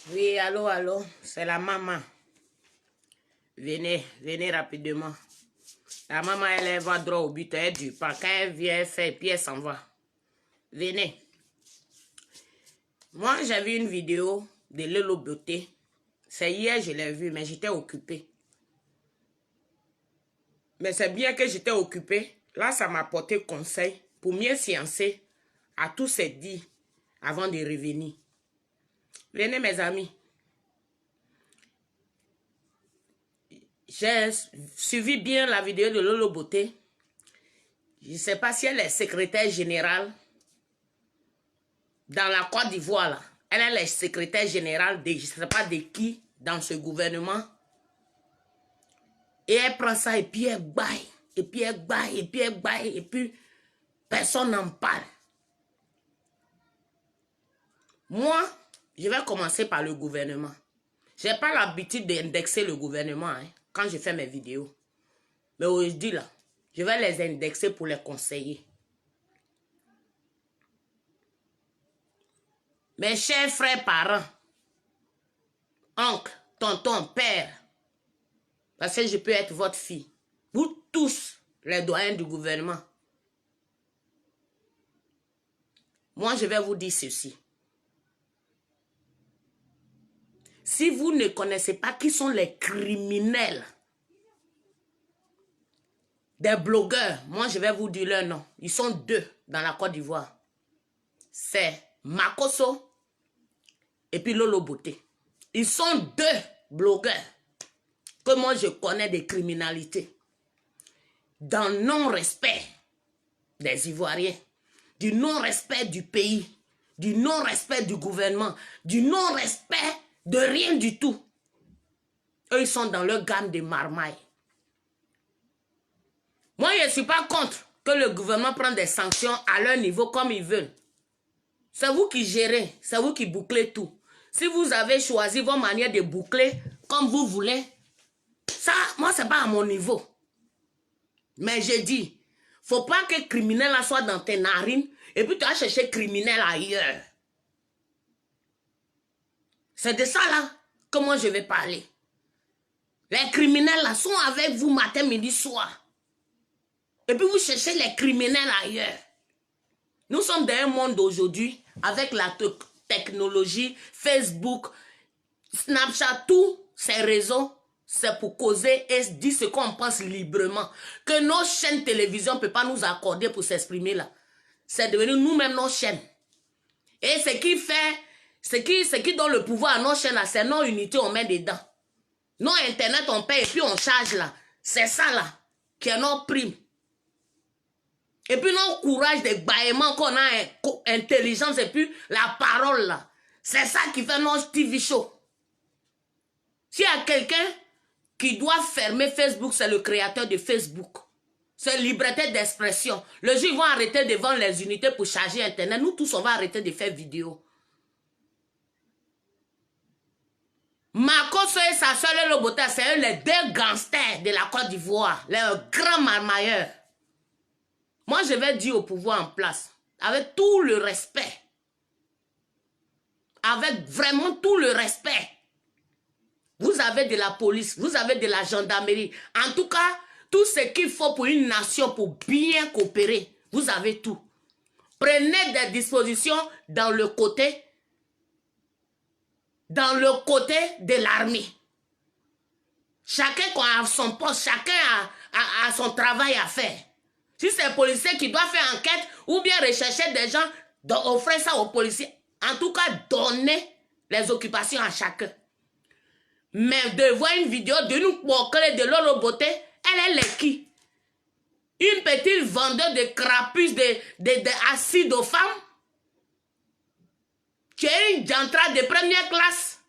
Oui, allô, c'est la maman. Venez rapidement. La maman, elle va droit au but, elle dure pas. Quand elle vient, elle fait, puis elle s'en va. Venez. Moi, j'ai vu une vidéo de Lolo Beauté. C'est hier, je l'ai vue, mais j'étais occupée. Mais c'est bien que j'étais occupée. Là, ça m'a apporté conseil pour mieux sciencer à tout se dit avant de revenir. Venez, mes amis. J'ai suivi bien la vidéo de Lolo Beauté. Je ne sais pas si elle est secrétaire générale dans la Côte d'Ivoire. Là. Elle est secrétaire générale de je ne sais pas de qui dans ce gouvernement. Et elle prend ça et puis elle baille. Et puis elle baille, et puis elle baille. Et puis personne n'en parle. Moi, je vais commencer par le gouvernement. Je n'ai pas l'habitude d'indexer le gouvernement quand je fais mes vidéos. Mais aujourd'hui, là, je vais les indexer pour les conseiller. Mes chers frères, parents, oncles, tontons, pères, parce que je peux être votre fille. Vous tous, les doyens du gouvernement. Moi, je vais vous dire ceci. Si vous ne connaissez pas qui sont les criminels des blogueurs, moi, je vais vous dire leur nom. Ils sont deux dans la Côte d'Ivoire. C'est Makosso et puis Lolo Beauté. Ils sont deux blogueurs que moi, je connais des criminalités. Dans le non-respect des Ivoiriens, du non-respect du pays, du non-respect du gouvernement, du non-respect de rien du tout. Eux, ils sont dans leur gamme de marmailles. Moi, je ne suis pas contre que le gouvernement prenne des sanctions à leur niveau comme ils veulent. C'est vous qui gérez, c'est vous qui bouclez tout. Si vous avez choisi votre manière de boucler comme vous voulez, ça, moi, ce n'est pas à mon niveau. Mais je dis, il ne faut pas que le criminel soit dans tes narines et puis tu vas chercher criminel ailleurs. C'est de ça là que moi je vais parler. Les criminels là sont avec vous matin, midi, soir. Et puis vous cherchez les criminels ailleurs. Nous sommes dans un monde d'aujourd'hui avec la technologie, Facebook, Snapchat, tous ces réseaux. C'est pour causer et dire ce qu'on pense librement. Que nos chaînes télévision ne peuvent pas nous accorder pour s'exprimer là. C'est devenu nous-mêmes nos chaînes. Et ce qui fait, ce qui donne le pouvoir à nos chaînes là, c'est nos unités, on met dedans. Nos internet, on paye et puis on charge là. C'est ça là, qui est notre prime. Et puis notre courage de bâillement qu'on a, intelligence et puis la parole là. C'est ça qui fait notre TV show. S'il y a quelqu'un qui doit fermer Facebook, c'est le créateur de Facebook. C'est liberté d'expression. Le jour, ils vont arrêter devant les unités pour charger Internet. Nous tous, on va arrêter de faire vidéo. Makosso et sa soeur Lobota, c'est eux les deux gangsters de la Côte d'Ivoire. Les grands marmailleurs. Moi, je vais dire au pouvoir en place, avec tout le respect. Avec vraiment tout le respect. Vous avez de la police, vous avez de la gendarmerie. En tout cas, tout ce qu'il faut pour une nation pour bien coopérer, vous avez tout. Prenez des dispositions dans le côté de l'armée. Chacun a son poste, chacun a son travail à faire. Si c'est le policier qui doit faire enquête ou bien rechercher des gens, offrir ça aux policiers. En tout cas, donner les occupations à chacun. Mais de voir une vidéo de nous moquer de Lolo Beauté, elle est qui? Une petite vendeuse de crapus, d'acide aux femmes, qui est une jantra de première classe,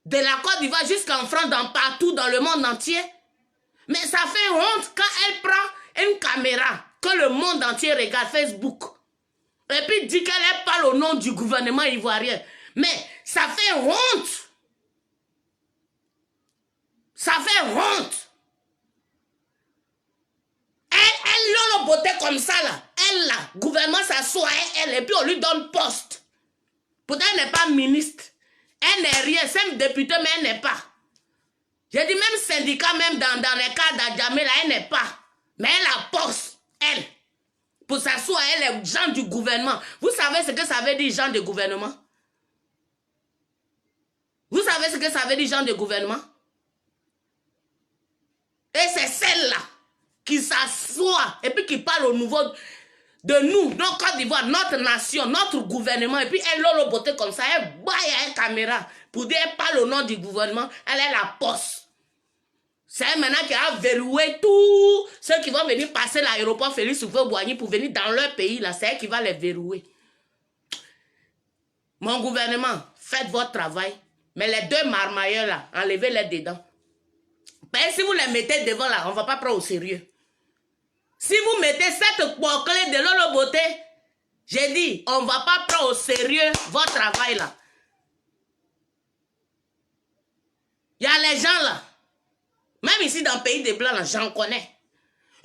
de la Côte d'Ivoire jusqu'en France, partout dans le monde entier. Mais ça fait honte quand elle prend une caméra, que le monde entier regarde Facebook, et puis dit qu'elle parle au nom du gouvernement ivoirien. Mais ça fait honte. Ça fait honte. Elle Lolo Beauté comme ça là. Elle là, gouvernement s'assoit elle et puis on lui donne poste. Pourtant elle n'est pas ministre. Elle n'est rien, c'est une députée, mais elle n'est pas. J'ai dit même syndicat, même dans les cas d'Adjamé, là, elle n'est pas. Mais elle a poste, elle. Pour s'asseoir, elle est gens du gouvernement. Vous savez ce que ça veut dire, gens du gouvernement? Vous savez ce que ça veut dire, gens du gouvernement? Et c'est celle-là qui s'assoit et puis qui parle au niveau de nous, notre Côte d'Ivoire, notre nation, notre gouvernement. Et puis elle l'a beauté comme ça, elle baille à une caméra pour dire elle parle au nom du gouvernement. Elle est la poste. C'est elle maintenant qui a verrouillé tous ceux qui vont venir passer l'aéroport Félix Houphouët-Boigny pour venir dans leur pays. Là, c'est elle qui va les verrouiller. Mon gouvernement, faites votre travail. Mais les deux marmailleurs là, enlevez-les dedans. Mais si vous les mettez devant là, on ne va pas prendre au sérieux. Si vous mettez cette poicle de Lolo Beauté, j'ai dit, on ne va pas prendre au sérieux votre travail là. Il y a les gens là, même ici dans le pays des Blancs, j'en connais.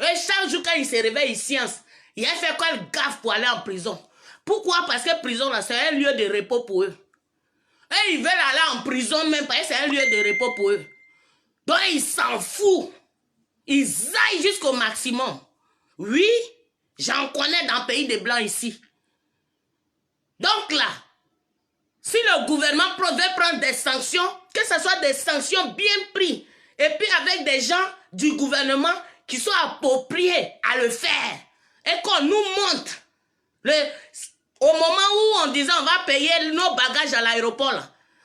Et chaque jour quand ils se réveillent, ils science. Il a fait quoi le gaffe pour aller en prison? Pourquoi? Parce que prison là, c'est un lieu de repos pour eux. Et ils veulent aller en prison même parce que c'est un lieu de repos pour eux. Donc ils s'en foutent. Ils aillent jusqu'au maximum. Oui, j'en connais dans le pays des Blancs ici. Donc là, si le gouvernement veut prendre des sanctions, que ce soit des sanctions bien prises, et puis avec des gens du gouvernement qui sont appropriés à le faire, et qu'on nous montre, au moment où on disait on va payer nos bagages à l'aéroport,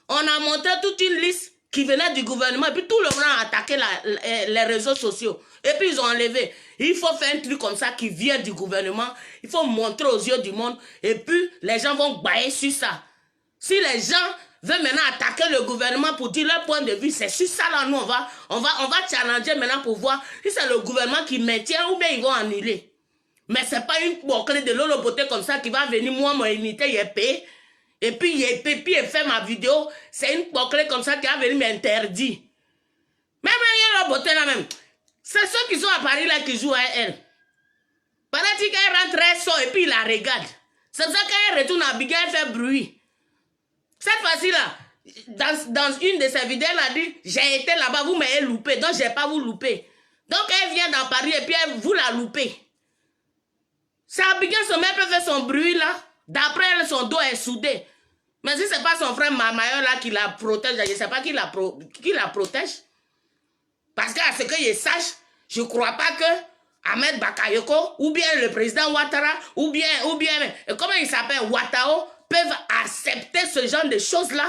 on a montré toute une liste qui venait du gouvernement, et puis tout le monde a attaqué les réseaux sociaux. Et puis ils ont enlevé. Il faut faire un truc comme ça qui vient du gouvernement. Il faut montrer aux yeux du monde. Et puis les gens vont bailler sur ça. Si les gens veulent maintenant attaquer le gouvernement pour dire leur point de vue, c'est sur ça là, nous on va challenger maintenant pour voir si c'est le gouvernement qui maintient ou bien ils vont annuler. Mais c'est pas une boucle de Lolo Beauté comme ça qui va venir, moi, mon unité, il est payé. Et puis il fait ma vidéo. C'est une boucle comme ça qui va venir m'interdire. Même Lolo Beauté là même. C'est ceux qui sont à Paris là qui jouent à elle. Pendant qu'elle rentre, elle sort et puis il la regarde. C'est ça qu'elle retourne à Bigga, elle fait bruit. Cette fois-ci là, dans une de ses vidéos, elle a dit, j'ai été là-bas, vous m'avez loupé, donc je n'ai pas vous louper. Donc elle vient dans Paris et puis elle vous la loupez. C'est Abigay son mère peut faire son bruit là. D'après elle, son dos est soudé. Mais si ce n'est pas son frère Mamayo là qui la protège, je ne sais pas qui la protège. Parce qu'à ce que je sache, je ne crois pas que Ahmed Bakayoko, ou bien le président Ouattara, ou bien, comment il s'appelle, Ouattao, peuvent accepter ce genre de choses-là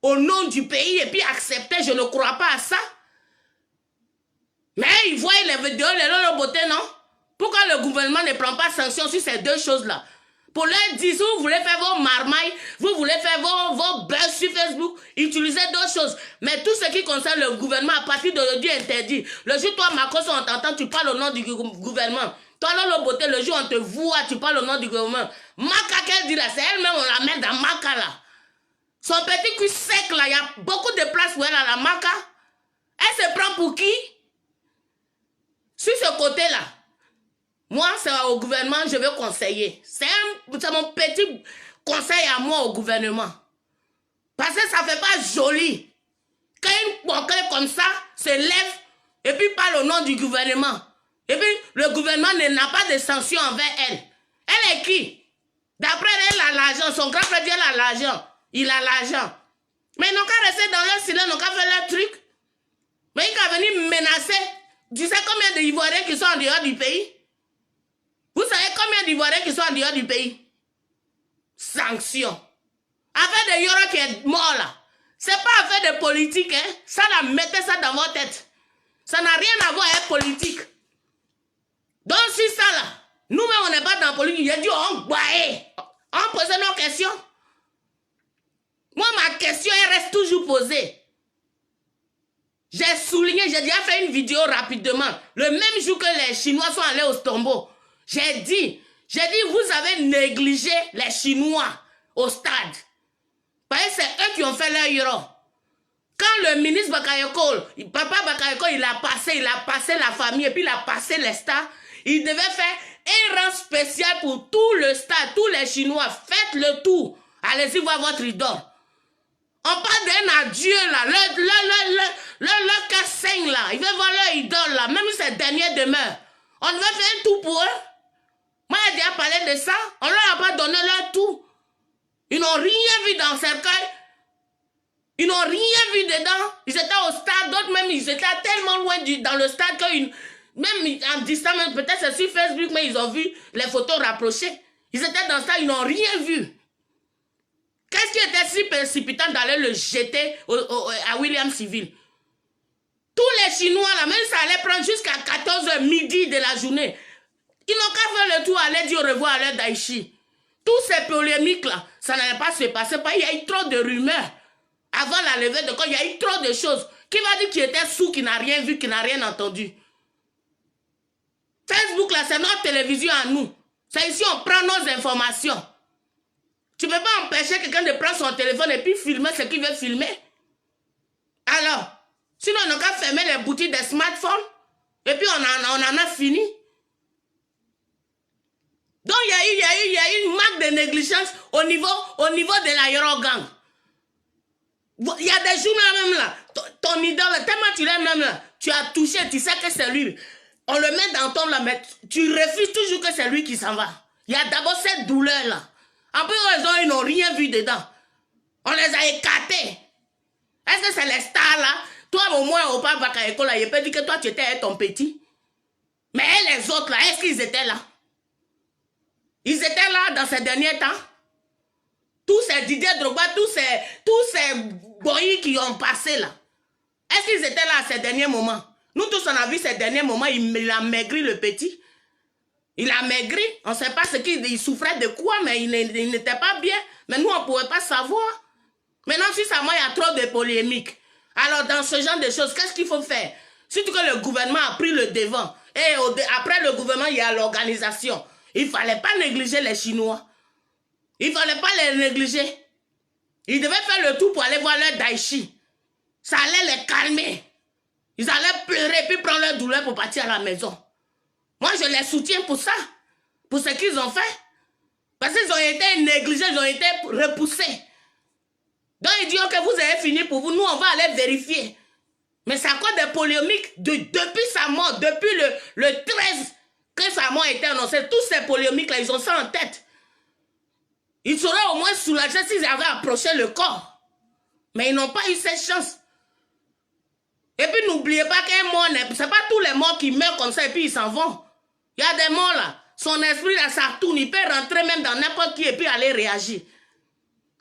au nom du pays et puis accepter, je ne crois pas à ça. Mais ils voient les vidéos, les Lolo Beauté, non? Pourquoi le gouvernement ne prend pas sanction sur ces deux choses-là? Pour leur dire, si vous voulez faire vos marmailles, vous voulez faire vos buzz sur Facebook, utilisez d'autres choses. Mais tout ce qui concerne le gouvernement, à partir d'aujourd'hui, interdit. Le jour, toi, Macron, on t'entend, tu parles au nom du gouvernement. Toi, Lolo Beauté, le jour, on te voit, tu parles au nom du gouvernement. Maka, qu'elle dit là, c'est elle-même, on la met dans Maka là. Son petit cul sec là, il y a beaucoup de place pour elle à la Maka. Elle se prend pour qui? Sur ce côté-là. Moi, c'est au gouvernement, je veux conseiller. C'est mon petit conseil à moi au gouvernement. Parce que ça ne fait pas joli. Quand une poignée comme ça se lève et puis parle au nom du gouvernement. Et puis le gouvernement n'a pas de sanctions envers elle. Elle est qui? D'après elle, a l'argent. Son grand frère dit elle a l'argent. Il a l'argent. Mais ils n'ont qu'à rester dans leur silence, ils n'ont qu'à faire leur truc. Mais ils n'ont qu'à venir menacer. Tu sais combien d'Ivoiriens qui sont en dehors du pays? Vous savez combien d'Ivoiriens qui sont en dehors du pays? Sanctions. Affaire de Yoro qui est mort là. C'est pas affaire de politique, hein. Ça là, mettez ça dans votre tête. Ça n'a rien à voir avec politique. Donc si ça là, nous-mêmes on n'est pas dans la politique, j'ai dit on baille. On pose nos questions. Moi ma question elle reste toujours posée. J'ai souligné, j'ai déjà fait une vidéo rapidement. Le même jour que les Chinois sont allés au tombeau. J'ai dit, vous avez négligé les Chinois au stade. Parce que c'est eux qui ont fait leur euro. Quand le ministre Bakayoko, papa Bakayoko, il a passé la famille et puis il a passé les stars, il devait faire un rang spécial pour tout le stade, tous les Chinois. Faites le tour. Allez-y voir votre idole. On parle d'un adieu là. Leur cœur saigne là. Ils veulent voir leur idole là. Même si c'est dernière demeure. On devait faire un tout pour eux. Moi, j'ai déjà parlé de ça. On leur a pas donné leur tout. Ils n'ont rien vu dans le cercueil. Ils n'ont rien vu dedans. Ils étaient au stade. D'autres même, ils étaient tellement loin dans le stade que même en disant, peut-être c'est sur Facebook, mais ils ont vu les photos rapprochées. Ils étaient dans ça, ils n'ont rien vu. Qu'est-ce qui était si précipitant d'aller le jeter à William Civil? Tous les Chinois, là, même ça allait prendre jusqu'à 14h midi de la journée. Ils n'ont qu'à faire le tour, aller dire au revoir à leur Daichi. Tous ces polémiques-là, ça n'allait pas se passer. Il y a eu trop de rumeurs. Avant la levée de corps, il y a eu trop de choses. Qui va dire qu'il était sourd, qu'il n'a rien vu, qu'il n'a rien entendu? Facebook, là, c'est notre télévision à nous. C'est ici, on prend nos informations. Tu ne peux pas empêcher quelqu'un de prendre son téléphone et puis filmer ce qu'il veut filmer. Alors, sinon, on n'a qu'à fermer les boutiques des smartphones. Et puis, on en a fini. Donc, il y a eu une marque de négligence au niveau de la Yorogang. Il y a des jours même là, ton idole, tellement tu l'aimes même là, tu as touché, tu sais que c'est lui. On le met dans ton là, mais tu refuses toujours que c'est lui qui s'en va. Il y a d'abord cette douleur là. En plus, ils n'ont rien vu dedans. On les a écartés. Est-ce que c'est les stars là? Toi, au moins, au pas Bakayeko là, il peut dire que toi, tu étais avec ton petit. Mais les autres là, est-ce qu'ils étaient là? Ils étaient là dans ces derniers temps. Tous ces Didier Drogba, tous ces boys qui ont passé là. Est-ce qu'ils étaient là à ces derniers moments? Nous tous, on a vu ces derniers moments, il a maigri le petit. Il a maigri. On ne sait pas ce qu'il souffrait de quoi, mais il n'était pas bien. Mais nous, on ne pouvait pas savoir. Maintenant, si ça, moi, il y a trop de polémiques. Alors, dans ce genre de choses, qu'est-ce qu'il faut faire? Surtout que le gouvernement a pris le devant. Et après le gouvernement, il y a l'organisation. Il ne fallait pas négliger les Chinois. Il ne fallait pas les négliger. Ils devaient faire le tout pour aller voir leur Daichi. Ça allait les calmer. Ils allaient pleurer puis prendre leur douleur pour partir à la maison. Moi, je les soutiens pour ça. Pour ce qu'ils ont fait. Parce qu'ils ont été négligés, ils ont été repoussés. Donc, ils disent que vous avez fini pour vous. Nous, on va aller vérifier. Mais c'est encore des polémiques depuis sa mort, depuis le 13 que sa mort a été annoncée. Toutes ces polémiques-là, ils ont ça en tête. Ils seraient au moins soulagés s'ils avaient approché le corps. Mais ils n'ont pas eu cette chance. Et puis n'oubliez pas qu'un mort, c'est pas tous les morts qui meurent comme ça et puis ils s'en vont. Il y a des morts là. Son esprit là, ça tourne. Il peut rentrer même dans n'importe qui et puis aller réagir.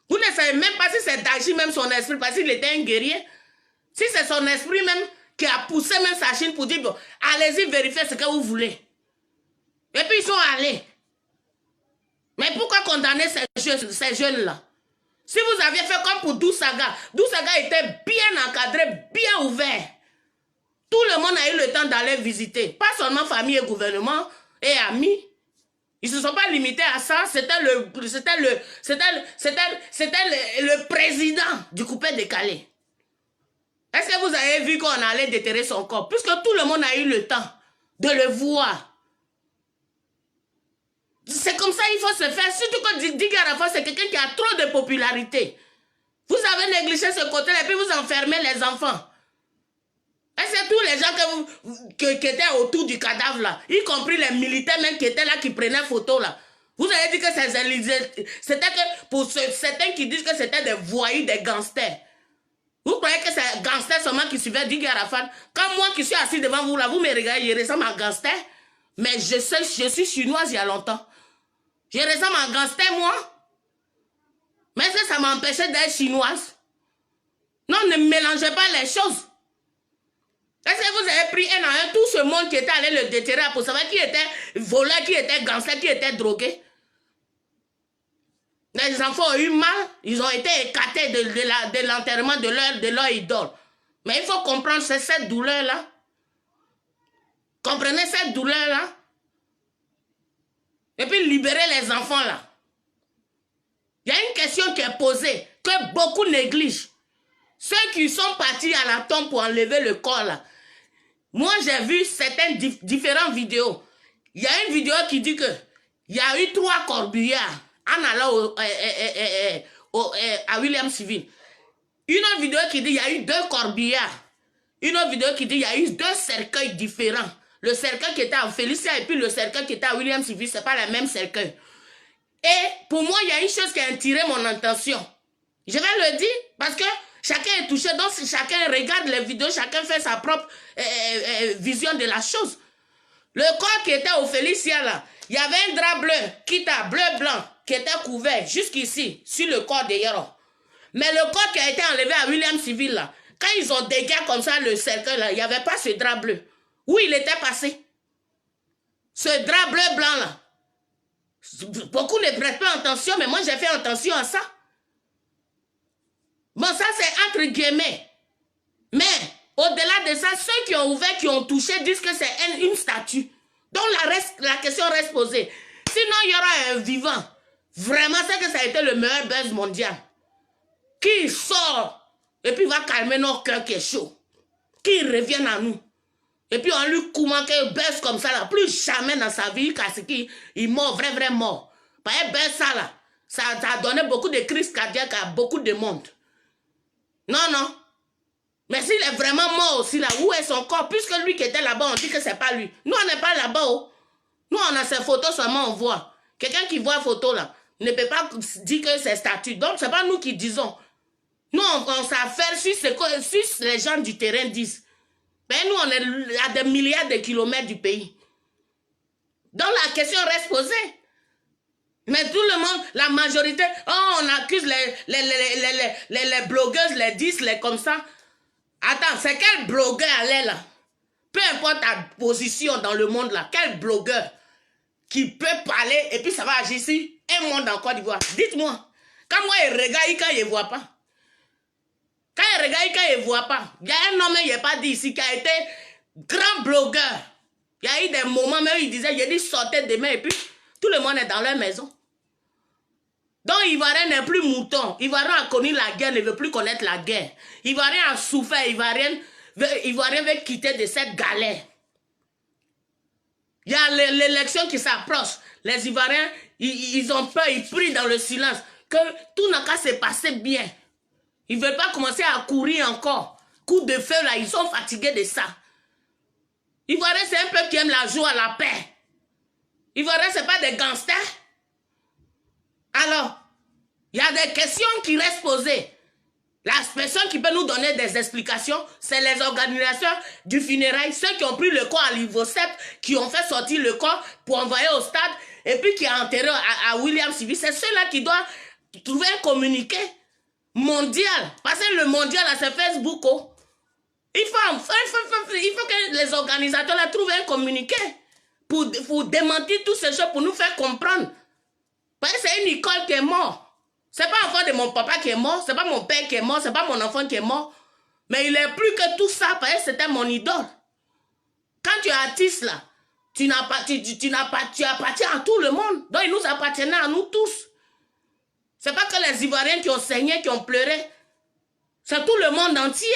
Vous ne savez même pas si c'est d'agir même son esprit parce qu'il était un guerrier. Si c'est son esprit même qui a poussé même sa chine pour dire bon, allez-y vérifier ce que vous voulez. Et puis ils sont allés. Mais pourquoi condamner ces jeunes-là? Si vous aviez fait comme pour Dousaga était bien encadré, bien ouvert. Tout le monde a eu le temps d'aller visiter. Pas seulement famille et gouvernement et amis. Ils ne se sont pas limités à ça. C'était le président du coupé décalé. Est-ce que vous avez vu qu'on allait déterrer son corps? Puisque tout le monde a eu le temps de le voir. C'est comme ça qu'il faut se faire. Surtout que Didier Arafat, c'est quelqu'un qui a trop de popularité. Vous avez négligé ce côté-là et puis vous enfermez les enfants. Est-ce que tous les gens qui étaient autour du cadavre là, y compris les militaires même qui étaient là, qui prenaient photo là, vous avez dit que c'était que pour certains qui disent que c'était des voyous, des gangsters. Vous croyez que c'est gangsters seulement qui suivaient Didier Arafat? Quand moi qui suis assis devant vous là, vous me regardez, je ressemble à un gangster. Mais je suis chinoise il y a longtemps. Je ressemble à un gangster, moi. Mais est-ce que ça m'empêchait d'être chinoise? Non, ne mélangez pas les choses. Est-ce que vous avez pris un à un tout ce monde qui était allé le déterrer pour savoir qui était voleur, qui était gangster, qui était drogué? Les enfants ont eu mal. Ils ont été écartés de l'enterrement de leur idole. Mais il faut comprendre cette douleur-là. Comprenez cette douleur-là? Et puis libérer les enfants là. Il y a une question qui est posée, que beaucoup négligent. Ceux qui sont partis à la tombe pour enlever le corps là. Moi j'ai vu certaines différentes vidéos. Il y a une vidéo qui dit que il y a eu 3 corbillards en allant à William Civil. Une autre vidéo qui dit il y a eu 2 corbillards. Une autre vidéo qui dit il y a eu 2 cercueils différents. Le cercueil qui était à Félicia et puis le cercueil qui était à William Sylvie, ce n'est pas le même cercueil. Et pour moi, il y a une chose qui a attiré mon attention. Je vais le dire parce que chacun est touché. Donc, si chacun regarde les vidéos, chacun fait sa propre vision de la chose. Le corps qui était au Félicia, là, il y avait un drap bleu, bleu-blanc, qui était couvert jusqu'ici, sur le corps de Yaro. Mais le corps qui a été enlevé à William Civil, là, quand ils ont dégagé comme ça le cercueil, là, il n'y avait pas ce drap bleu. Où il était passé? Ce drap bleu-blanc, là. Beaucoup ne prêtent pas attention, mais moi, j'ai fait attention à ça. Bon, ça, c'est entre guillemets. Mais, au-delà de ça, ceux qui ont ouvert, qui ont touché, disent que c'est une statue. Donc, la question reste posée. Sinon, il y aura un vivant. Vraiment, c'est que ça a été le meilleur buzz mondial. Qui sort et puis va calmer nos cœurs qui est chaud. Qui revienne à nous. Et puis, on lui commande qu'un buzz comme ça, là, plus jamais dans sa vie, car c'est qu'il est mort, vrai mort. Par un buzz, ça, là, ça a donné beaucoup de crises cardiaques à beaucoup de monde. Non. Mais s'il est vraiment mort aussi là, où est son corps? Puisque lui qui était là-bas, on dit que c'est pas lui. Nous, on n'est pas là-bas. Oh. Nous, on a ses photos seulement, on voit. Quelqu'un qui voit la photo là, ne peut pas dire que c'est statut. Donc, c'est pas nous qui disons. Nous, on s'affaire sur ce que les gens du terrain disent. Mais nous, on est à des milliards de kilomètres du pays. Donc, la question reste posée. Mais tout le monde, la majorité, oh, on accuse les blogueuses, les 10, les comme ça. Attends, c'est quel blogueur elle est là? Peu importe ta position dans le monde là, quel blogueur qui peut parler et puis ça va agir ici, un monde en Côte d'Ivoire. Dites-moi, quand moi il regarde, quand il ne voit pas. Quand il regarde, quand il ne voit pas. Il y a un homme, il n'est pas dit ici, qui a été grand blogueur. Il y a eu des moments, mais il disait, il a dit sortez demain et puis tout le monde est dans leur maison. Donc, Ivoirien n'est plus mouton. Ivoirien a connu la guerre, ne veut plus connaître la guerre. Ivoirien a souffert. Ivoirien veut quitter de cette galère. Il y a l'élection qui s'approche. Les Ivoiriens, ils ont peur, ils prient dans le silence. Que tout n'a qu'à se passer bien. Ils ne veulent pas commencer à courir encore. Coup de feu, là, ils sont fatigués de ça. Ivoirien, c'est un peuple qui aime la joie, la paix. Ivoirien, ce n'est pas des gangsters. Alors, il y a des questions qui restent posées. La personne qui peut nous donner des explications, c'est les organisateurs du funérail, ceux qui ont pris le corps à l'Ivocep, qui ont fait sortir le corps pour envoyer au stade, et puis qui a enterré à William Sylvie. C'est ceux-là qui doivent trouver un communiqué mondial. Parce que le mondial, c'est Facebook. Oh. Il faut que les organisateurs là, trouvent un communiqué pour démentir toutes ces choses, pour nous faire comprendre. Parce que c'est une école qui est morte. Ce n'est pas l'enfant de mon papa qui est mort, ce n'est pas mon père qui est mort, ce n'est pas mon enfant qui est mort. Mais il est plus que tout ça, parce que c'était mon idole. Quand tu es artiste là, tu appartiens à tout le monde. Donc il nous appartenait à nous tous. Ce n'est pas que les Ivoiriens qui ont saigné, qui ont pleuré. C'est tout le monde entier.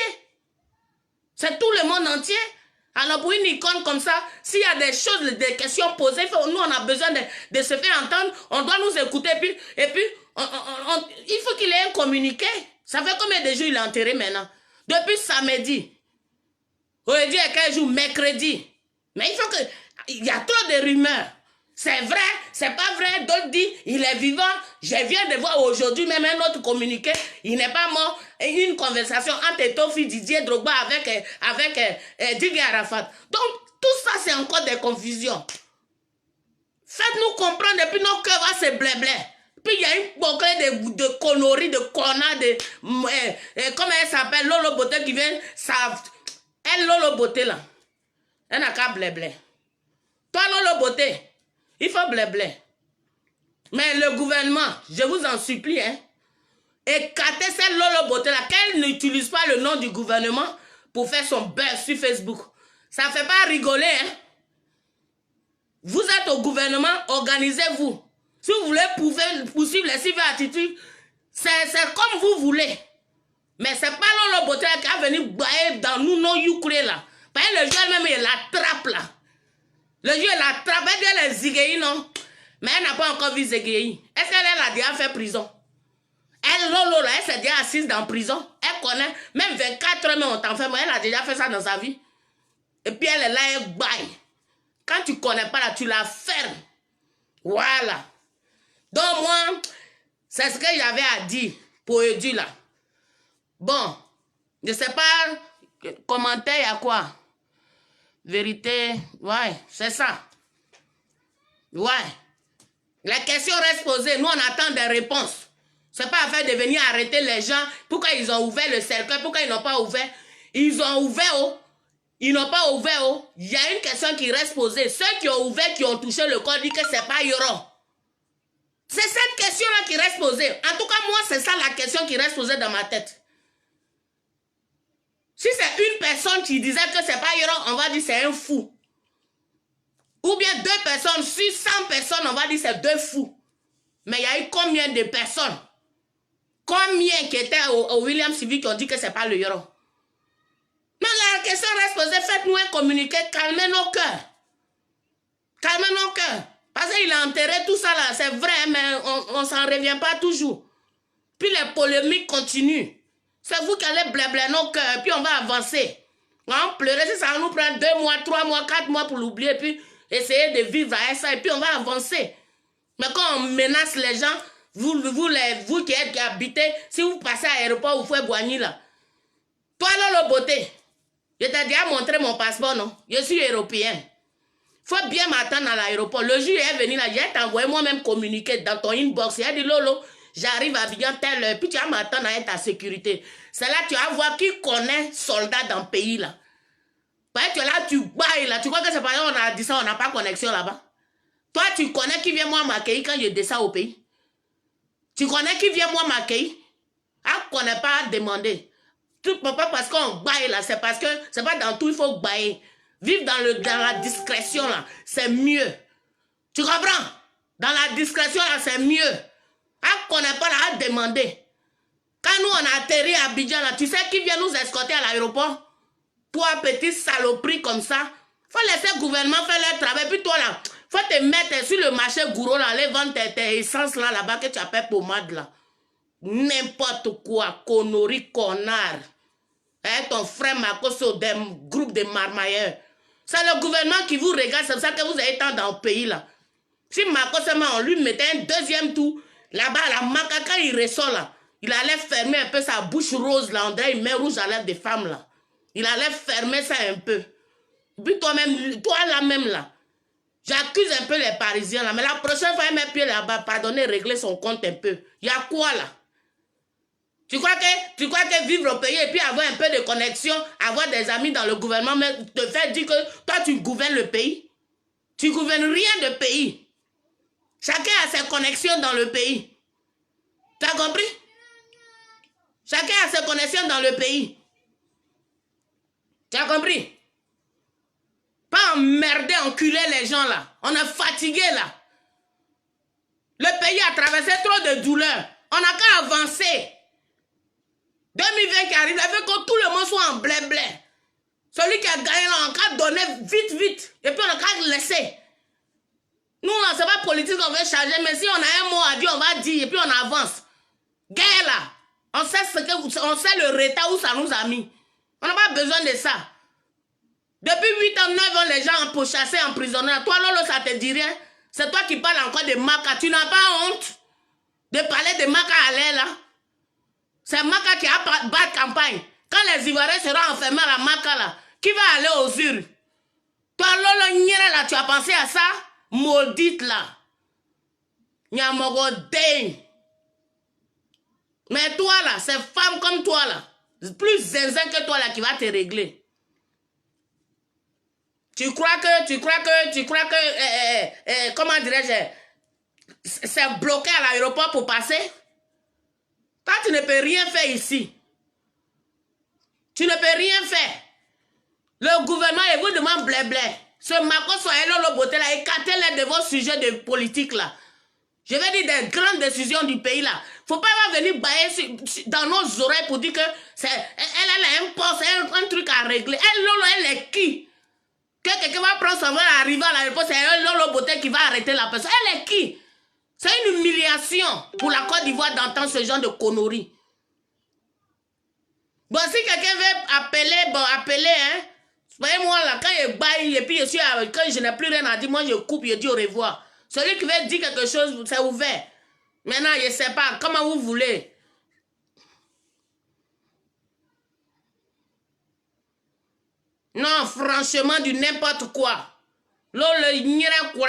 C'est tout le monde entier. Alors pour une icône comme ça, s'il y a des choses, des questions posées, nous on a besoin de se faire entendre, on doit nous écouter et puis il faut qu'il ait un communiqué. Ça fait combien de jours il est enterré maintenant? Depuis samedi. Aujourd'hui est quel jour? Mercredi. Mais il faut que... Il y a trop de rumeurs. C'est vrai, c'est pas vrai. D'autres disent, il est vivant. Je viens de voir aujourd'hui même un autre communiqué. Il n'est pas mort. Une conversation entre Etofi, Didier Drogba avec Didier Arafat. Donc, tout ça, c'est encore des confusions. Faites-nous comprendre et puis nos cœurs vont se blé. Puis il y a une boucle de conneries, de connards, comment elle s'appelle, Lolo Beauté qui vient, elle Lolo Beauté là, elle n'a qu'à blé. Toi Lolo Beauté, il faut blé. Mais le gouvernement, je vous en supplie, écartez cette Lolo Beauté là, qu'elle n'utilise pas le nom du gouvernement pour faire son buzz sur Facebook. Ça ne fait pas rigoler, Vous êtes au gouvernement, organisez-vous. Si vous voulez poursuivre les civils attitudes, c'est comme vous voulez. Mais c'est pas Lolo Beauté qui a venu bailler dans nous, nos youkrés là. Parce que le jeu même, il l'attrape là. Le jeu, il l'attrape, elle est Zigueï, non? Mais elle n'a pas encore vu Zigueï. Est-ce qu'elle a déjà fait prison? Elle, Lolo là, elle s'est déjà assise dans prison. Elle connaît, même 24 heures, mais on t'enferme. Elle a déjà fait ça dans sa vie. Et puis elle est là, elle baille. Quand tu ne connais pas, là, tu la fermes. Voilà. Donc moi, c'est ce que j'avais à dire pour Edu là. Bon, je ne sais pas, commentaire, il y a quoi? Vérité, ouais, c'est ça. Ouais. La question reste posée, nous on attend des réponses. C'est pas affaire de venir arrêter les gens. Pourquoi ils ont ouvert le cercueil? Pourquoi ils n'ont pas ouvert? Ils ont ouvert, oh. Ils n'ont pas ouvert, oh. Il y a une question qui reste posée. Ceux qui ont ouvert, qui ont touché le corps, disent que c'est pas Yoron. C'est cette question-là qui reste posée. En tout cas, moi, c'est ça la question qui reste posée dans ma tête. Si c'est une personne qui disait que c'est pas Yoron, on va dire c'est un fou. Ou bien 2 personnes, sur 100 personnes, on va dire c'est 2 fous. Mais il y a eu combien de personnes? Combien qui étaient au William Civic qui ont dit que c'est pas le Yoron? Mais la question reste posée, faites-nous un communiqué, calmez nos cœurs. Calmez nos cœurs. Parce qu'il a enterré tout ça là, c'est vrai, mais on ne s'en revient pas toujours. Puis les polémiques continuent. C'est vous qui allez blabla nos cœurs, puis on va avancer. On va pleurer, si ça va nous prendre 2 mois, 3 mois, 4 mois pour l'oublier, puis essayer de vivre avec ça, et puis on va avancer. Mais quand on menace les gens, vous qui habitez, si vous passez à l'aéroport, vous faites Boigny là. Toi, Lolo Beauté, je t'ai déjà montré mon passeport, non? Je suis européen. Faut bien m'attendre à l'aéroport. Le jour où il est venu là, j'ai t'envoyé moi-même communiquer dans ton inbox. Il a dit Lolo, j'arrive à Abidjan telle heure, puis tu vas m'attendre à ta sécurité. C'est là que tu vas voir qui connaît soldat dans le pays là. Parce que là, tu bailles là. Tu crois que c'est pas là, on a dit ça, on n'a pas connexion là-bas. Toi, tu connais qui vient moi m'accueillir quand je descends au pays. Tu connais qui vient moi m'accueillir. Ah, qu'on n'a pas demander. Tout pas parce qu'on baille là, c'est parce que c'est pas dans tout, il faut bailler. Vivre dans la discrétion là, c'est mieux. Tu comprends? Dans la discrétion là, c'est mieux. Ah, qu'on n'a pas là à demander. Quand nous on a atterri à Abidjan là, tu sais qui vient nous escorter à l'aéroport? Toi, petit saloperie comme ça. Faut laisser le gouvernement faire leur travail. Puis toi là, faut te mettre sur le marché gourou là, aller vendre tes essences là-bas que tu appelles pommade là. N'importe quoi, connerie, connard. Eh, ton frère Makoso, des groupes de marmailleurs. C'est le gouvernement qui vous regarde, c'est pour ça que vous avez tant dans le pays là. Si Makoso, on lui mettait un deuxième tour, là-bas, la macaque, quand il ressort là, il allait fermer un peu sa bouche rose là, on dirait une main rouge à lèvres des femmes là. Il allait fermer ça un peu. Puis toi-même, toi là-même là, j'accuse un peu les Parisiens là, mais la prochaine fois, il met pied là-bas, pardonnez, régler son compte un peu. Il y a quoi là? Tu crois que vivre au pays et puis avoir un peu de connexion, avoir des amis dans le gouvernement, mais te faire dire que toi tu gouvernes le pays? Tu gouvernes rien de pays. Chacun a ses connexions dans le pays. Tu as compris? Chacun a ses connexions dans le pays. Tu as compris? Pas emmerder, enculer les gens là. On est fatigué là. Le pays a traversé trop de douleurs. On n'a qu'à avancer. 2020 qui arrive, il veut que tout le monde soit en blé-blé. Celui qui a gagné là, on a donné vite. Et puis on a qu'à laisser. Nous, c'est pas politique qu'on veut changer, mais si on a un mot à dire, on va dire et puis on avance. Guerre là. On sait le retard où ça nous a mis. On n'a pas besoin de ça. Depuis 8 ans, 9 ans, les gens ont pourchassé, emprisonnés. Toi, Lolo, ça te dit rien. C'est toi qui parles encore de Maka. Tu n'as pas honte de parler de Maka à l'air là. C'est Maka qui a battu campagne. Quand les Ivoiriens seront enfermés à la Maka là, qui va aller aux urnes? Toi, Lolo Nyere là, tu as pensé à ça? Maudite là. Nyamogo Deng. Mais toi là, c'est femme comme toi là, plus zinzin que toi là qui va te régler. Tu crois que, comment dirais-je, c'est bloqué à l'aéroport pour passer? Toi, tu ne peux rien faire ici. Tu ne peux rien faire. Le gouvernement, il vous demande blé-blé. Ce Macron soit le beauté là, écartez-les de vos sujets de politique là. Je vais dire des grandes décisions du pays là. Faut pas venir bailler dans nos oreilles pour dire que elle a un poste, un truc à régler. Elle est qui? Que quelqu'un va prendre son vol et arriver à l'aéroport, c'est Lolo Beauté qui va arrêter la personne. Elle est qui? C'est une humiliation pour la Côte d'Ivoire d'entendre ce genre de conneries. Bon, si quelqu'un veut appeler, bon, appelez, hein. Voyez-moi là, quand il baille, et puis quand je n'ai plus rien à dire, moi je coupe, je dis au revoir. Celui qui veut dire quelque chose, c'est ouvert. Maintenant, je ne sais pas, comment vous voulez. Non, franchement, du n'importe quoi. Le nyere quoi.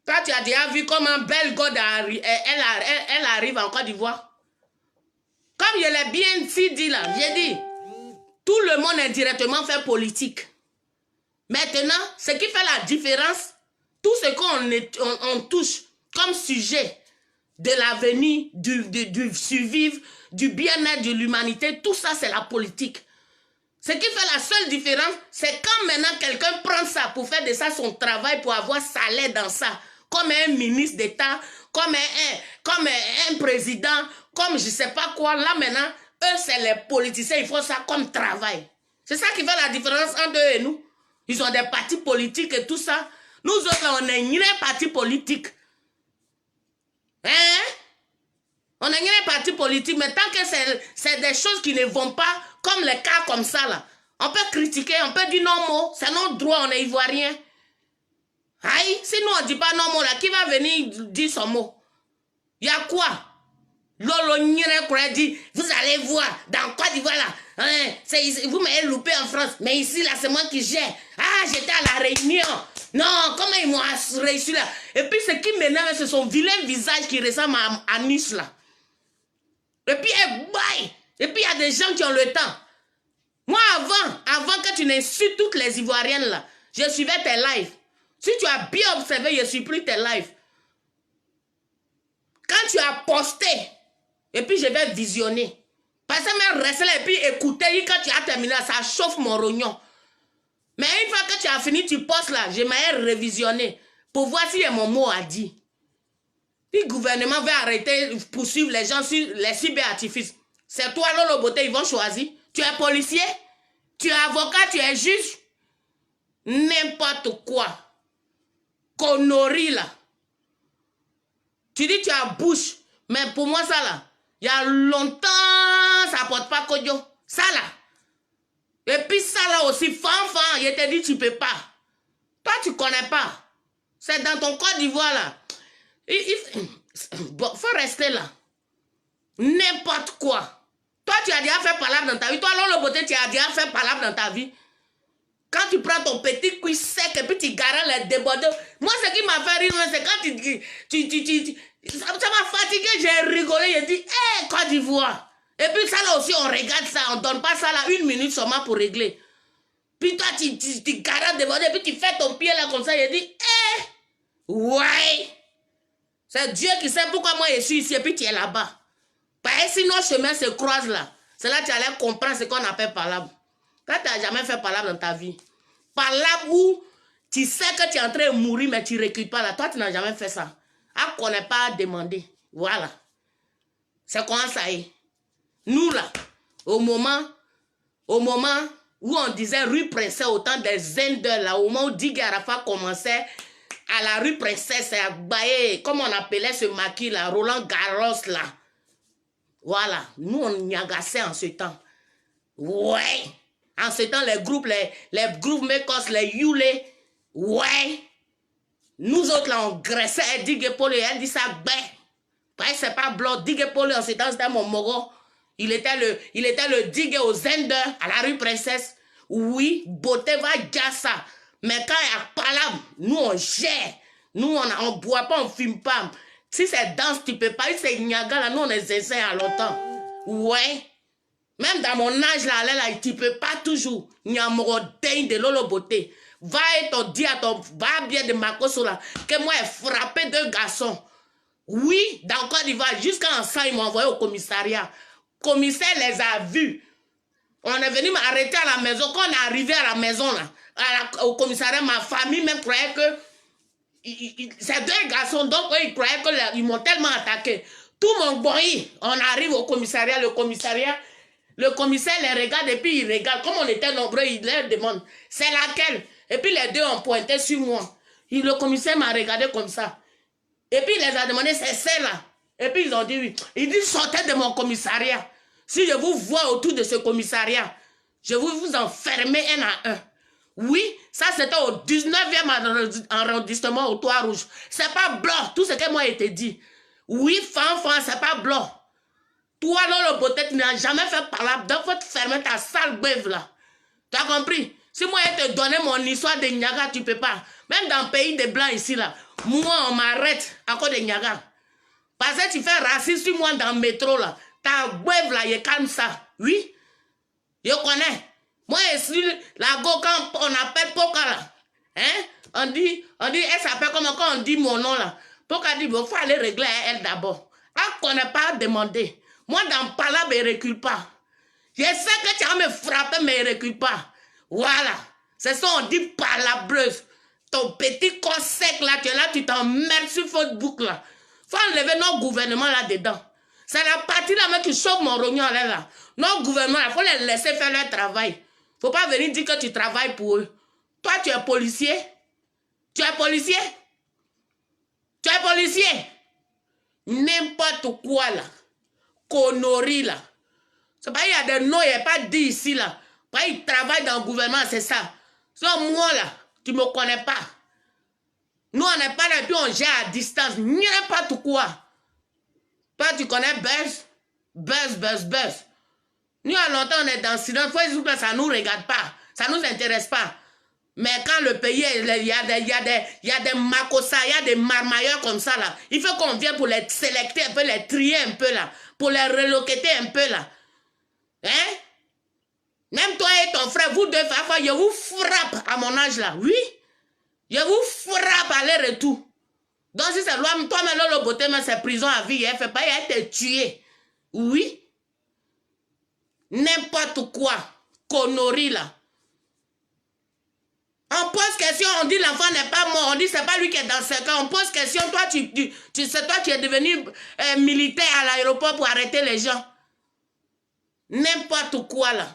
Toi, tu as déjà vu comment Belle God elle arrive en Côte d'Ivoire. Comme je l'ai bien dit là, j'ai dit, tout le monde indirectement fait politique. Maintenant, ce qui fait la différence, tout ce qu'on touche comme sujet de l'avenir, du survivre, du bien-être de l'humanité, tout ça c'est la politique. Ce qui fait la seule différence, c'est quand maintenant quelqu'un prend ça pour faire de ça son travail, pour avoir salaire dans ça, comme un ministre d'État, comme un président, comme je ne sais pas quoi. Là maintenant, eux c'est les politiciens, ils font ça comme travail. C'est ça qui fait la différence entre eux et nous. Ils ont des partis politiques et tout ça. Nous autres, là, on n'est ni un parti politique. Hein? On n'est ni un parti politique, mais tant que c'est des choses qui ne vont pas, comme les cas comme ça, là, on peut critiquer, on peut dire non mot, c'est notre droit, on est ivoirien. Aïe, si nous on ne dit pas non mot, là, qui va venir dire son mot? Il y a quoi? Lolo Nyere dit, vous allez voir, dans Côte d'Ivoire là, hein, vous m'avez loupé en France, mais ici là, c'est moi qui gère. Ah, j'étais à la Réunion. Non, comment ils m'ont réussi là? Et puis ce qui m'énerve, c'est son vilain visage qui ressemble à Nice là. Et puis, et puis il y a des gens qui ont le temps. Moi, avant que tu n'insultes toutes les Ivoiriennes là, je suivais tes lives. Si tu as bien observé, je suis plus tes lives. Quand tu as posté, et puis je vais visionner. Parce que même rester là et puis écouter, quand tu as terminé, ça chauffe mon rognon. Mais une fois que tu as fini, tu postes là, je m'ai révisionné pour voir si mon mot a dit. Le gouvernement va arrêter de poursuivre les gens sur les cyberartifices. C'est toi, Lolo Beauté, ils vont choisir. Tu es policier, tu es avocat, tu es juge. N'importe quoi. Connerie là. Tu dis tu as bouche, mais pour moi ça là, il y a longtemps, ça porte pas Kodjo. Ça là. Et puis ça là aussi, fanfan, il te dit tu peux pas. Toi tu connais pas. C'est dans ton Côte d'Ivoire là. Bon, faut rester là. N'importe quoi. Toi tu as déjà fait palabre dans ta vie. Toi Lolo Beauté, tu as déjà fait palabre dans ta vie. Quand tu prends ton petit cuit sec et puis tu gares les débordeurs. Moi, ce qui m'a fait rire, c'est quand ça m'a fatigué, j'ai rigolé, j'ai dit, hé, Côte d'Ivoire. Et puis ça là aussi, on regarde ça, on donne pas ça là 1 minute seulement pour régler. Puis toi, tu gares débordeur, et puis tu fais ton pied là comme ça, j'ai dit, hé, ouais. C'est Dieu qui sait pourquoi moi je suis ici et puis tu es là-bas. Parce que si nos chemins se croisent là, c'est là que tu allais comprendre ce qu'on appelle palabre. Quand tu n'as jamais fait palabre dans ta vie, palabre où tu sais que tu es en train de mourir, mais tu ne recules pas là. Toi, tu n'as jamais fait ça. Ah, qu'on n'est pas demandé. Voilà. C'est comment ça est. Nous, là, au moment où on disait rue Princesse, au temps des Zenders, là, au moment où Digue Arafat commençait à la rue Princesse, à Baye, comme on appelait ce maquis là, Roland Garros, là. Voilà. Nous, on y agaçait en ce temps. Ouais. En ce temps, les groupes Mekos, les Yule, ouais. Nous autres, là, on graissait Digue Polo, elle dit ça, ben. Parce que c'est pas blanc. Digue Polo, en ce temps, c'était mon moro. Il était le Digue aux Zender, à la rue Princesse. Oui, beauté va dire ça. Mais quand il y a palabre, nous, on gère. Nous, on boit pas, on fume pas. Si c'est danse, tu peux pas. Si c'est Niaga, là, nous, on les essaie à longtemps. Ouais. Même dans mon âge, là, tu ne peux pas toujours. Nyamrodin de Lolo Beauté. Va et t'en dit à ton va bien de Makoso là, que moi j'ai frappé 2 garçons. Oui, dans Côte d'Ivoire, jusqu'à ça, ils m'ont envoyé au commissariat. Le commissaire les a vus. On est venu m'arrêter à la maison. Quand on est arrivé à la maison, là, au commissariat, ma famille même croyait que ces 2 garçons, donc eux, ils croyaient qu'ils m'ont tellement attaqué. Tout mon boy, on arrive au commissariat, le commissaire les regarde et puis il regarde. Comme on était nombreux, il leur demande, c'est laquelle? Et puis les 2 ont pointé sur moi. Le commissaire m'a regardé comme ça. Et puis il les a demandé, c'est celle-là. Et puis ils ont dit oui. Ils disent sortez de mon commissariat. Si je vous vois autour de ce commissariat, je vais vous enfermer un à un. Oui, ça c'était au 19e arrondissement au Toit Rouge. C'est pas blanc, tout ce que moi j'ai dit. Oui, fan, c'est pas blanc. Toi, là, le beauté, tu n'as jamais fait par là. Donc, faut te fermer ta sale beuve là. Tu as compris? Si moi, je te donnais mon histoire de Niaga, tu peux pas. Même dans le pays des Blancs ici, là, moi, on m'arrête à cause de Niaga. Parce que tu fais raciste sur moi dans le métro, là. Ta beuve là, je calme ça. Oui? Je connais. Moi, je suis la go quand on appelle Poka là. Hein? On dit, elle s'appelle comment quand on dit mon nom là. Poka dit, il faut aller régler elle d'abord. Elle ne connaît pas demander. Moi, dans palabre, je ne recule pas. Je sais que tu vas me frapper, mais je ne recule pas. Voilà. C'est ça, on dit palabreuse. Ton petit corps sec là, tu es là, tu t'emmerdes sur Facebook là. Faut enlever notre gouvernement là-dedans. C'est la partie là même qui chauffe mon rognon là. Notre gouvernement, il faut les laisser faire leur travail. Faut pas venir dire que tu travailles pour eux. Toi, tu es policier. Tu es policier. Tu es policier. N'importe quoi là. Connerie là. C'est pas, il y a des noms, il n'y a pas dit ici là. Pas, il travaille dans le gouvernement, c'est ça. Soit moi là, tu me connais pas. Nous, on n'est pas là, puis on gère à distance. N'importe quoi. Toi, tu connais Buzz. Nous, à longtemps, on est dans le silence. Facebook, là, ça ne nous regarde pas. Ça ne nous intéresse pas. Mais quand le pays, il y a des macossas, il y a des marmailleurs comme ça, là. Il faut qu'on vienne pour les sélecter un peu, les trier un peu, là. Pour les reloqueter un peu, là. Hein? Même toi et ton frère, vous deux, parfois, je vous frappe à mon âge, là. Oui? Je vous frappe aller-retour. Donc, si c'est loi, toi-même, le beauté, mais c'est prison à vie. Elle fait pas, elle te tuer. Oui? N'importe quoi. Connerie, là. On pose question, on dit l'enfant n'est pas mort. On dit c'est pas lui qui est dans ce cas. On pose question, toi, tu sais, toi, tu es devenu militaire à l'aéroport pour arrêter les gens. N'importe quoi, là.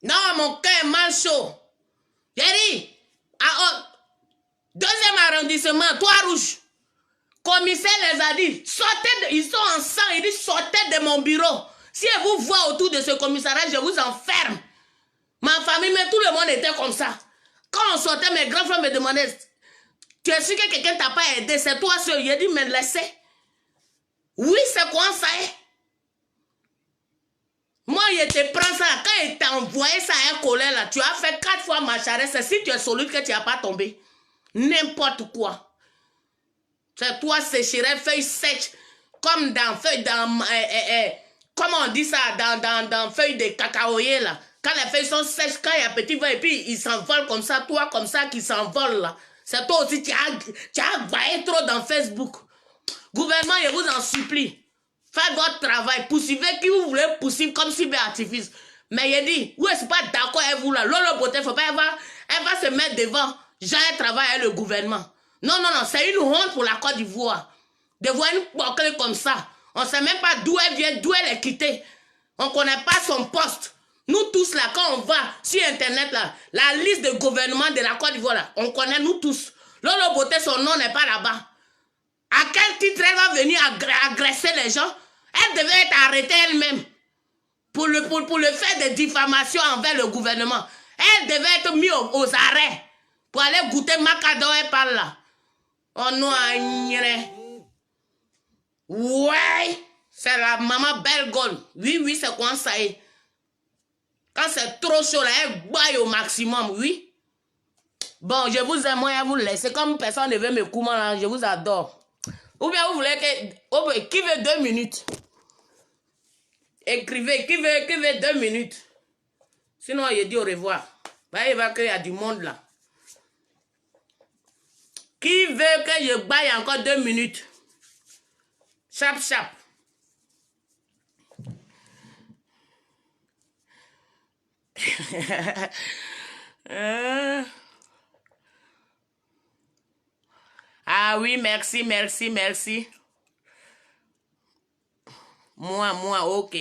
Non, mon cœur est mal chaud. J'ai dit, deuxième arrondissement, Toit Rouge. Commissaire les a dit, sortez, ils sont ensemble, il dit, sortez de mon bureau. Si elle vous voit autour de ce commissariat, je vous enferme. Ma famille, mais tout le monde était comme ça. Quand on sortait, mes grands frères me demandaient, tu es sûr que quelqu'un t'a pas aidé? C'est toi seul. Il a dit, mais laissez. Oui, c'est quoi ça est? Moi, il te prend ça. Quand il t'a envoyé ça à un collègue, là, tu as fait 4 fois ma charrette. C'est si tu es solide que tu n'as pas tombé. N'importe quoi. C'est toi, sécherais, feuille sèche. Comme dans feuille, comment on dit ça? Dans feuille de cacaoyer, là. Quand les feuilles sont sèches, quand il y a petit vent, et puis ils s'envolent comme ça, toi comme ça, qui s'envole là. C'est toi aussi, tu as vaillé trop dans Facebook. Gouvernement, je vous en supplie. Faites votre travail. Poursuivez qui vous voulez poursuivre comme cyberartifice. Mais il dit, oui, c'est pas d'accord avec vous là. Lolo Beauté, faut pas, elle va se mettre devant. J'ai un travail avec le gouvernement. Non, c'est une honte pour la Côte d'Ivoire. De voir une boucle comme ça. On ne sait même pas d'où elle vient, d'où elle est quittée. On ne connaît pas son poste. Nous tous là, quand on va sur Internet là, la liste de gouvernement de la Côte d'Ivoire là, on connaît nous tous. Lolo Beauté, son nom n'est pas là-bas. À quel titre elle va venir agresser les gens? Elle devait être arrêtée elle-même pour le fait de diffamation envers le gouvernement. Elle devait être mise aux arrêts pour aller goûter Macadon et par là. Oh non, ouais, c'est la maman Belgone. Oui, c'est quoi ça est? Quand c'est trop chaud, là, elle baille au maximum, oui. Bon, je vous aime, moi, je vous laisse. Comme personne ne veut me couper, je vous adore. Ou bien vous voulez que... Qui veut 2 minutes? Écrivez, qui veut 2 minutes? Sinon, je dis au revoir. Bah, il va qu'il y a du monde là. Qui veut que je baille encore 2 minutes? Chap. Ah oui, merci. Moi, ok.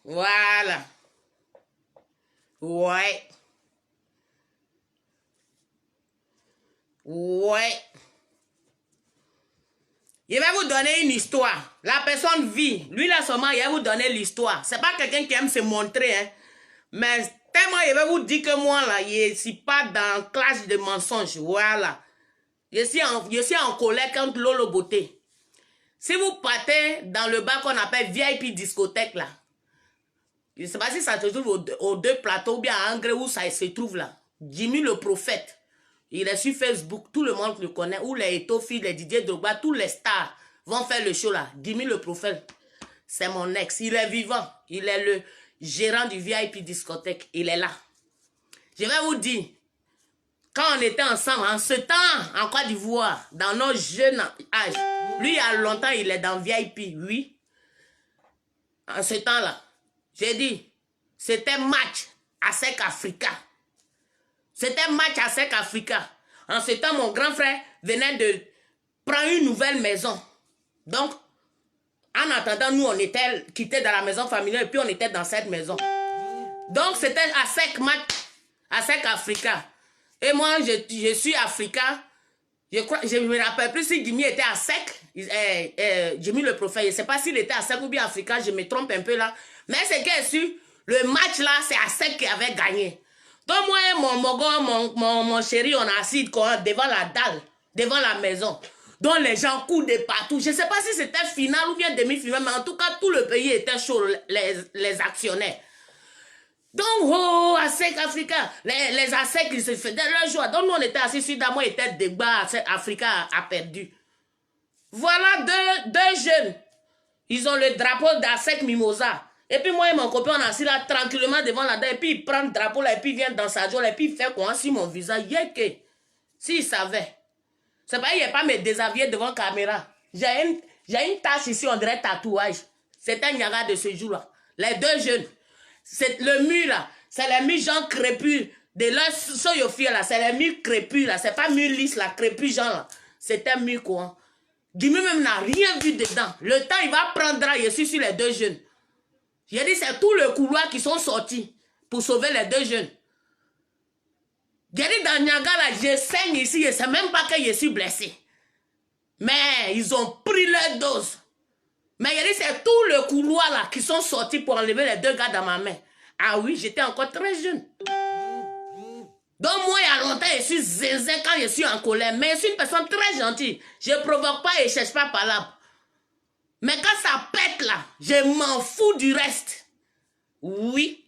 Voilà. Ouais. vous donner une histoire. La personne vit. Lui, là, seulement, il va vous donner l'histoire. C'est pas quelqu'un qui aime se montrer, hein. Mais tellement, il va vous dire que moi, là, je ne suis pas dans classe de mensonges. Voilà. Je suis en colère contre Lolo Beauté. Si vous partez dans le bar qu'on appelle VIP discothèque, là, je ne sais pas si ça se trouve aux deux plateaux ou bien à Angers où ça se trouve là. Jimmy le prophète. Il est sur Facebook, tout le monde le connaît. Où les Etofi, les Didier Drogba, tous les stars vont faire le show là. Jimmy le prophète, c'est mon ex. Il est vivant. Il est le gérant du VIP discothèque. Il est là. Je vais vous dire, quand on était ensemble, en ce temps, en Côte d'Ivoire, dans nos jeunes âges, lui, il y a longtemps, il est dans VIP, oui. En ce temps-là, j'ai dit, c'était match à Sec Africa. C'était match à Sec Africa. En ce temps, mon grand frère venait de prendre une nouvelle maison. Donc, en attendant, nous, on était quittés dans la maison familiale et puis on était dans cette maison. Donc, c'était à Sec match, à Sec Africa. Et moi, je suis africain. Je ne me rappelle plus si Jimmy était à Sec. Jimmy le prophète. Je ne sais pas s'il était à Sec ou bien africain. Je me trompe un peu là. Mais c'est que sur le match là, c'est à Sec qui avait gagné. Donc moi et mon chéri, on a assis devant la dalle, devant la maison. Donc les gens courent de partout. Je ne sais pas si c'était final ou bien demi-finale, mais en tout cas, tout le pays était chaud, les actionnaires. Donc, oh, ASEC Africa, les ASEC, ils se faisaient leur joie. Donc, nous, on était assis sur moi, était débat, ASEC Africa a perdu. Voilà deux jeunes. Ils ont le drapeau d'ASEC Mimosa. Et puis, moi et mon copain, on est assis là tranquillement devant la dalle. Et puis, il prend le drapeau là, et puis il vient dans sa joie, et puis il fait quoi sur mon visage. Yéké. S'il savait. C'est pas, il n'est pas me déshabiller devant la caméra. J'ai une tache ici, on dirait tatouage. C'est un Niagara de ce jour-là. Les deux jeunes. C'est le mur là, c'est les murs genre crépus. De leur soyofi là, c'est les murs crépus là. C'est pas mur lisse là, crépus genre là. C'est un mur quoi. Jimmy même n'a rien vu dedans. Le temps il va prendre, je suis sur les deux jeunes. J'ai dit c'est tout le couloir qui sont sortis pour sauver les deux jeunes. J'ai dit dans Niagara là, je saigne ici, je sais même pas que je suis blessé. Mais ils ont pris leur dose. Mais il y a dit, c'est tout le couloir là qui sont sortis pour enlever les deux gars dans ma main. Ah oui, j'étais encore très jeune. Donc moi, il y a longtemps, je suis zinzin quand je suis en colère. Mais je suis une personne très gentille. Je ne provoque pas et je ne cherche pas par là. Mais quand ça pète là, je m'en fous du reste. Oui.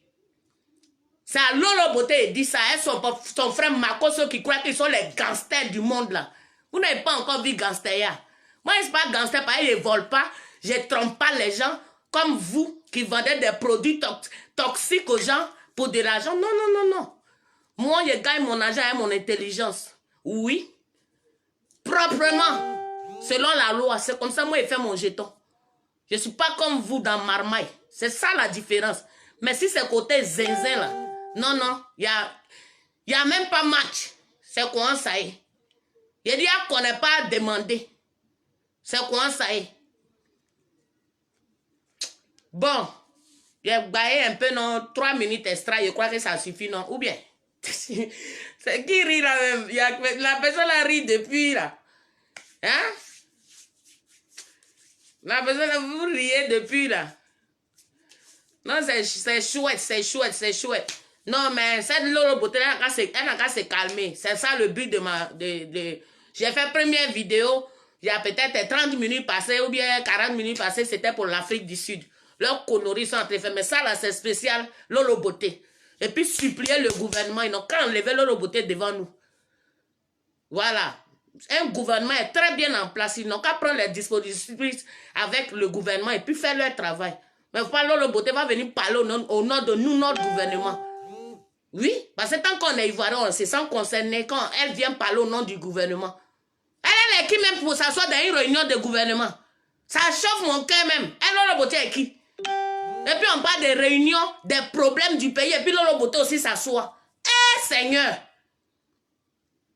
C'est à Lolo Beauté qui dit ça. Et son frère Makoso qui croit qu'ils sont les gangsters du monde là. Vous n'avez pas encore vu gangsters. Moi, je ne suis pas gangster, parce qu'ils ne volent pas. Je ne trompe pas les gens comme vous qui vendez des produits toxiques aux gens pour de l'argent. Non, non, non, non. Moi, je gagne mon argent et mon intelligence. Oui. Proprement. Selon la loi. C'est comme ça, moi, je fais mon jeton. Je ne suis pas comme vous dans Marmaille. C'est ça la différence. Mais si c'est côté zinzin là, non, non, il y a même pas match. C'est quoi ça est? Il dit qu'on n'est pas demandé. C'est quoi ça est? Bon, j'ai baillé un peu, non, 3 minutes extra, je crois que ça suffit, non? Ou bien? C'est qui rit là même? La personne a ri depuis là. Hein? La personne, vous riez depuis là. Non, c'est chouette, c'est chouette, c'est chouette. Non, mais cette Lolo Beauté, elle n'a qu'à se calmer. C'est ça le but de ma... J'ai fait première vidéo, il y a peut-être 30 minutes passées ou bien 40 minutes passées, c'était pour l'Afrique du Sud. Leurs conneries sont en train de faire. Mais ça, là, c'est spécial, Lolo Beauté. Et puis, supplier le gouvernement. Ils n'ont qu'à enlever Lolo Beauté devant nous. Voilà. Un gouvernement est très bien en place. Ils n'ont qu'à prendre les dispositions avec le gouvernement et puis faire leur travail. Mais pas Lolo Beauté va venir parler au nom de nous, notre gouvernement. Oui, parce que tant qu'on est ivoirien, on se sent concerné quand elle vient parler au nom du gouvernement. Elle est qui même pour s'asseoir dans une réunion de gouvernement? Ça chauffe mon cœur même. Elle, Lolo Beauté est qui? Et puis on parle des réunions, des problèmes du pays, et puis Lolo Beauté aussi s'assoit. Eh Seigneur!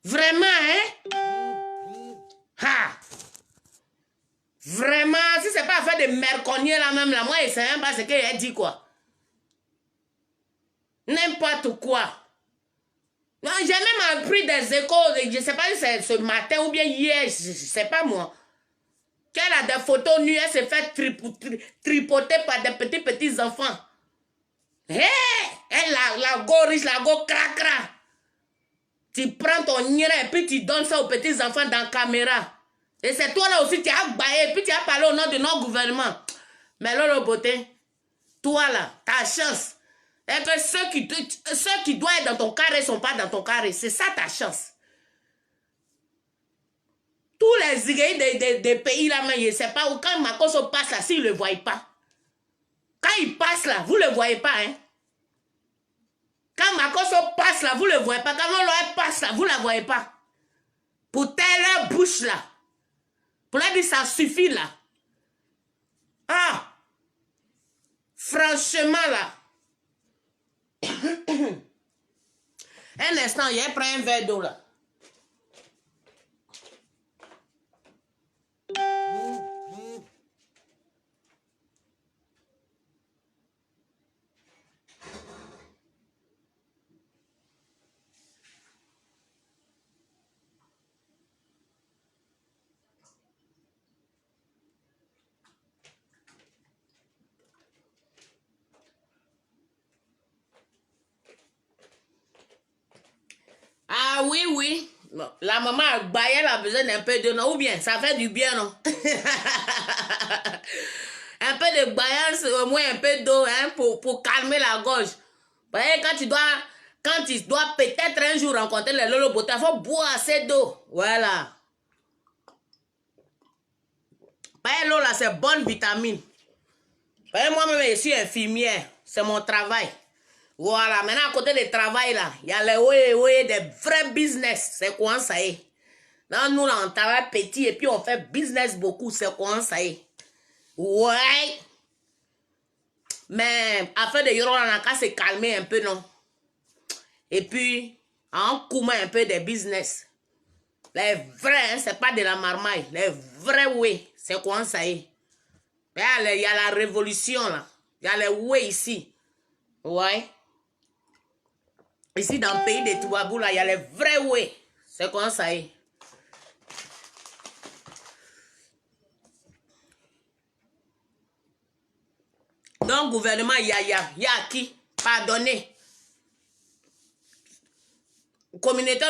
Vraiment, hein? Ha! Vraiment, si c'est pas affaire de merconnier là même, là, moi, je ne sais même pas ce qu'elle dit quoi. N'importe quoi. J'ai même appris des échos, je ne sais pas si c'est ce matin ou bien hier, je ne sais pas moi. qu'elle a des photos nues, elle se fait tripoter par des petits enfants. Hé, elle la go riche, la go cracra. Tu prends ton nira et puis tu donnes ça aux petits enfants dans la caméra. Et c'est toi là aussi, tu as baillé, puis tu as parlé au nom de notre gouvernement. Mais Lolo Beauté, toi là, ta chance. Et que ceux qui doivent être dans ton carré ne sont pas dans ton carré. C'est ça ta chance. Tous les zigués des pays là, mais je ne sais pas où, quand Makoso passe là, s'ils ne le voient pas. Quand il passe là, vous ne le voyez pas, hein. Quand Makoso passe là, vous ne le voyez pas. Quand Lolo passe là, vous ne la voyez pas. Pour taire leur bouche là. Pour leur dire ça suffit là. Ah! Franchement là. Un instant, il prend un verre d'eau là. Ah oui, oui. Bon, la maman a baillé, elle a besoin d'un peu de non. Ou bien, ça fait du bien, non? Un peu de baillance, au moins un peu d'eau, hein, pour calmer la gorge. Vous voyez, quand tu dois peut-être un jour rencontrer les Lolo Beauté, il faut boire assez d'eau. Voilà. Voyez, l'eau là, c'est bonne vitamine. Voyez, moi-même, je suis infirmière. C'est mon travail. Voilà, maintenant à côté du travail là, il y a les des vrais business. C'est quoi ça y est? Non, nous là, on travaille petit et puis on fait business beaucoup. C'est quoi ça y est? Ouais. Mais afin de Yoron, on a qu'à se calmer un peu, non? Et puis, en coumant un peu des business. Les vrais, hein, c'est pas de la marmaille. Les vrais, oui. C'est quoi ça y est? Il y a la révolution là. Il y a les oui ici. Ouais. Ici, dans le pays de Touabou, là, il y a les vrais oui. C'est comment ça est. Donc, gouvernement, il y a qui? Pardonnez. Communauté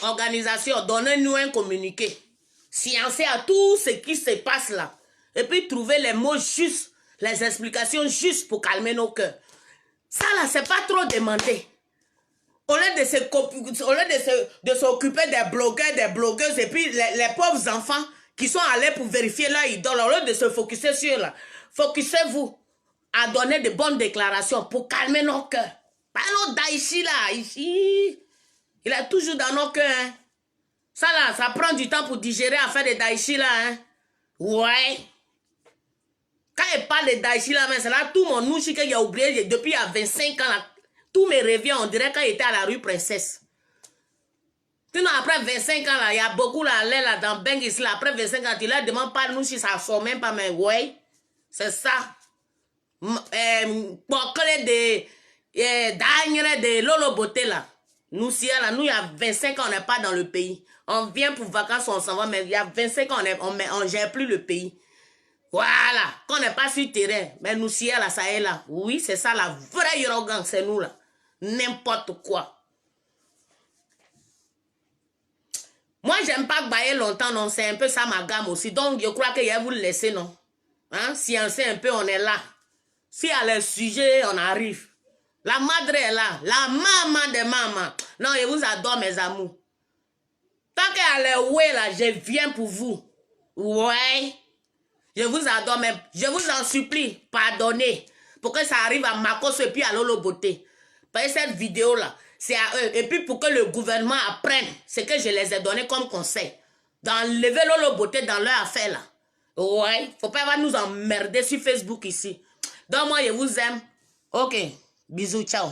d'organisation, donnez-nous un communiqué. Sciencez à tout ce qui se passe là. Et puis, trouver les mots justes, les explications justes pour calmer nos cœurs. Ça là, c'est pas trop demandé. Au lieu de s'occuper des blogueurs, des blogueuses, et puis les pauvres enfants qui sont allés pour vérifier leur idole, au lieu de se focuser sur là, focussez-vous à donner de bonnes déclarations pour calmer nos cœurs. Pas notre Daichi là, ici, il est toujours dans nos cœurs. Hein. Ça là, ça prend du temps pour digérer à faire des Daichi là. Hein. Ouais. Quand il parle de Daichi là, c'est là tout mon nouchi qu'il a oublié depuis il y a 25 ans là. Tout me revient, on dirait quand il était à la rue Princesse. Sinon, après 25 ans, là, il y a beaucoup là, là dans Bengis, là, après 25 ans, il ne demande pas nous si ça sort même pas, mais ouais, c'est ça. Bokle de Lolo Beauté, là. Nous, si, là, nous, il y a 25 ans, on n'est pas dans le pays. On vient pour vacances, on s'en va, mais il y a 25 ans, on ne gère plus le pays. Voilà, qu'on n'est pas sur le terrain, mais nous, si, là, ça est là. Oui, c'est ça, la vraie Yorogang, c'est nous, là. N'importe quoi. Moi, j'aime pas bailler longtemps, non. C'est un peu ça ma gamme aussi. Donc, je crois qu'il y a vous le laisser, non. Hein? Si on sait un peu, on est là. Si y a le sujet, on arrive. La madre est là. La maman de maman. Non, je vous adore, mes amours. Tant qu'il y a le ouais, là, je viens pour vous. Ouais. Je vous adore, mais je vous en supplie, pardonnez. Pour que ça arrive à Makos et puis à Lolo Beauté. Parce que cette vidéo-là, c'est à eux. Et puis pour que le gouvernement apprenne ce que je les ai donné comme conseil. D'enlever Lolo Beauté dans leur affaire là. Ouais, faut pas nous emmerder sur Facebook ici. Donc moi, je vous aime. Ok, bisous, ciao.